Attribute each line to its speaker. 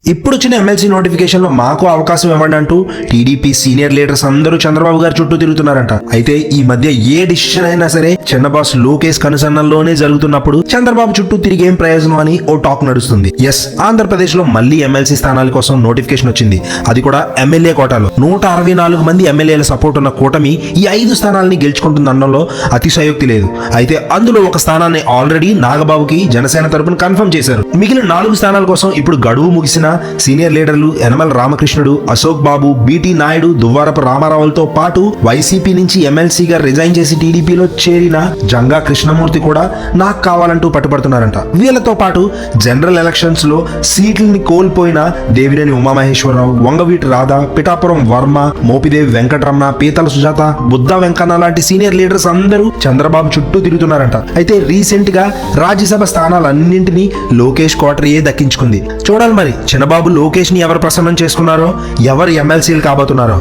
Speaker 1: ఇప్పుడు వచ్చిన MLC notification లో మాకు అవకాశం ఇవ్వండి అంటూ టీడీపీ సీనియర్ లీడర్స్ అందరూ చంద్రబాబు గారు చుట్టూ తిరుగుతున్నారంట. అయితే ఈ మధ్య ఏ డిసిషన్ అయినా సరే చిన్న బాస్ లోకేష్ కనుసన్నల్లోనే జరుగుతున్నప్పుడు చంద్రబాబు చుట్టూ తిరిగి ఏం ప్రయోజనం అని ఓ టాక్ నడుస్తుంది. ఎస్, ఆంధ్రప్రదేశ్ లో మళ్ళీ ఎమ్మెల్సీ స్థానాల కోసం నోటిఫికేషన్ వచ్చింది. అది కూడా ఎమ్మెల్యే కోటాలో 164 మంది ఎమ్మెల్యేల సపోర్ట్ ఉన్న కూటమి ఈ 5 స్థానాలని గెలుచుకుంటుందనడంలో అతిశయోక్తి లేదు. అయితే అందులో ఒక స్థానాన్ని ఆల్రెడీ నాగబాబుకి జనసేన తరపున కన్ఫర్మ్ చేశారు. మిగిలిన 4 స్థానాల కోసం ఇప్పుడు గడువు ముగిసిన సీనియర్ లీడర్లు యనమల రామకృష్ణుడు, అశోక్ బాబు, బీటీ నాయుడు, దువ్వారపు రామారావులతో పాటు వైసీపీ నుంచి ఎమ్మెల్సీగా రిజైన్ చేసి టీడీపీలో చేరిన జంగా కృష్ణమూర్తి కూడా నాకు కావాలంటూ పట్టుబడుతున్నారంట. వీళ్ళతో పాటు జనరల్ ఎలక్షన్స్ లో సీట్లని కోల్పోయిన దేవినేని ఉమామహేశ్వరరావు, వంగవీటి రాధ, పిఠాపురం వర్మ, మోపిదేవి వెంకటరమణ, పీతల సుజాత, బుద్ధ వెంకన్న లాంటి సీనియర్ లీడర్స్ అందరూ చంద్రబాబు చుట్టూ తిరుగుతున్నారంట. అయితే రీసెంట్ గా రాజ్యసభ స్థానాలన్నింటినీ లోకేష్ కోటరీయే దక్కించుకుంది. చూడాలి మరి చిన్నబాబు లోకేష్ ని ఎవరు ప్రసన్నం చేసుకున్నారో, ఎవరు ఎమ్మెల్సీలు కాబోతున్నారో.